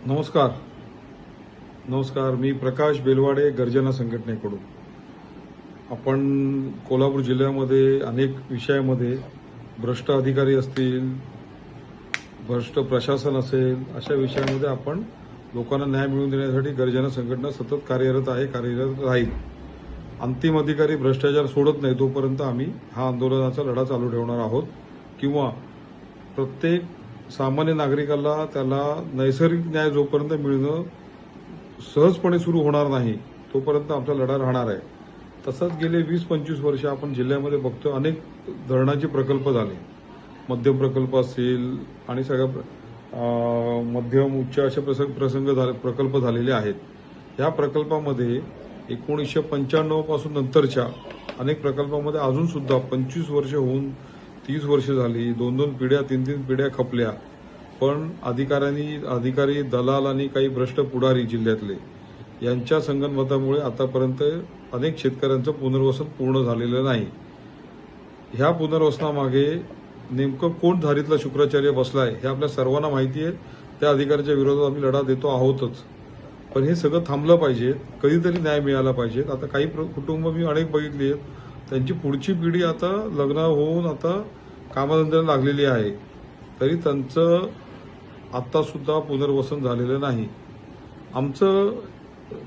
नमस्कार नमस्कार मी प्रकाश बेलवाडे गर्जना संघटनेकडून आपण कोल्हापूर जिल्ह्यामध्ये अनेक विषयामध्ये भ्रष्ट अधिकारी असतील, भ्रष्ट प्रशासन असेल, अशा विषयामध्ये आपण लोकांना न्याय मिळवून देण्यासाठी गर्जना संघटना सतत कार्यरत आहे, कार्यरत राहील। अंतिम अधिकारी भ्रष्टाचार सोडत नाही तोपर्यंत आम्ही हा आंदोलनाचा लढा चालू ठेवणार आहोत किंवा प्रत्येक सामान्य नागरिकाला त्याला नैसर्गिक न्याय जोपर्यंत मिळणं सहजपणे सुरू होणार नाही तोपर्यंत आमचा लढा राहणार आहे। तसंच गेले 20-25 वर्ष आपण जिल्ह्यामध्ये बघतो अनेक धरणाचे प्रकल्प झाले, मध्यम प्रकल्प असतील आणि सगळ्या मध्यम उच्च असे प्रकल्प झालेले आहेत। या प्रकल्पामध्ये 1995 पासून नंतरच्या अनेक प्रकल्पामध्ये अजून सुद्धा 25 वर्ष होऊन 30 वर्ष झाली, 2-2 पिढ्या 3-3 पिढ्या खपल्या, पण अधिकारी दलाल आणि काही भ्रष्ट पुढारी जिल्ह्यातले यांच्या संगनमतामुळे आतापर्यंत अनेक शेतकऱ्यांचं पुनर्वसन पूर्ण झालेलं नाही। ह्या पुनर्वसनामागे नेमकं कोण धारीतला शुक्राचार्य बसलाय हे आपल्या सर्वांना माहिती आहे। त्या अधिकाऱ्याच्या विरोधात आम्ही लढा देतो आहोतच, पण हे सगळं थांबलं पाहिजे, कधीतरी न्याय मिळाला पाहिजे। आता काही कुटुंब मी अनेक बघितली आहेत, त्यांची पुढची पिढी आता लग्न होऊन आता कामधंद्याला लागलेली आहे, तरी त्यांचं आता सुद्धा पुनर्वसन झालेलं नाही। आमचं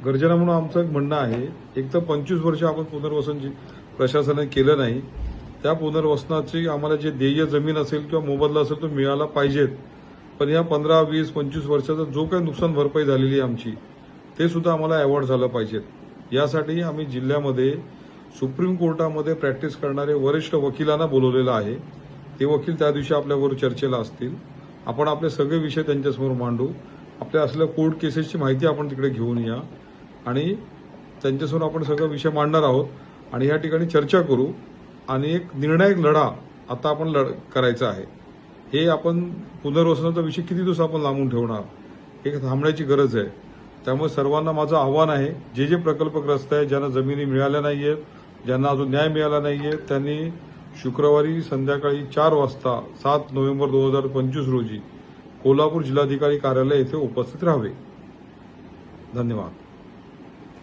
गर्जना म्हणून आमचं एक म्हणणं आहे, एक तर 25 वर्ष आपण पुनर्वसन प्रशासनाने केलं नाही, त्या पुनर्वसनाची आम्हाला जे देय जमीन असेल किंवा मोबदला असेल तो मिळाला पाहिजेत, पण या 15, 20, 25 वर्षाचा जो काही नुकसान भरपाई झालेली आहे आमची ते सुद्धा आम्हाला अवॉर्ड झालं पाहिजेत। यासाठी आम्ही जिल्ह्यामध्ये सुप्रीम कोर्टामध्ये प्रॅक्टिस करणारे वरिष्ठ वकिलांना बोलवलेलं आहे। ते वकील त्या दिवशी आपल्याबरोबर चर्चेला असतील, आपण आपले सगळे विषय त्यांच्यासमोर मांडू, आपल्या असलेल्या कोर्ट केसेसची माहिती आपण तिकडे घेऊन या आणि त्यांच्यासमोर आपण सगळं विषय मांडणार आहोत आणि या ठिकाणी चर्चा करू आणि एक निर्णायक लढा आता आपण करायचा आहे। हे आपण पुनर्वसनाचा विषय किती दिवस आपण लांबून ठेवणार, हे थांबण्याची गरज आहे। त्यामुळे सर्वांना माझं आव्हान आहे, जे जे प्रकल्पग्रस्त आहे, ज्यांना जमिनी मिळाल्या नाहीये, ज्यांना अजून न्याय मिळाला नाहीये, त्यांनी शुक्रवारी संध्याकाळी 4 वाजता 7 नोव्हेंबर 2025 रोजी कोल्हापूर जिल्हाधिकारी कार्यालय येथे उपस्थित राहावे। धन्यवाद।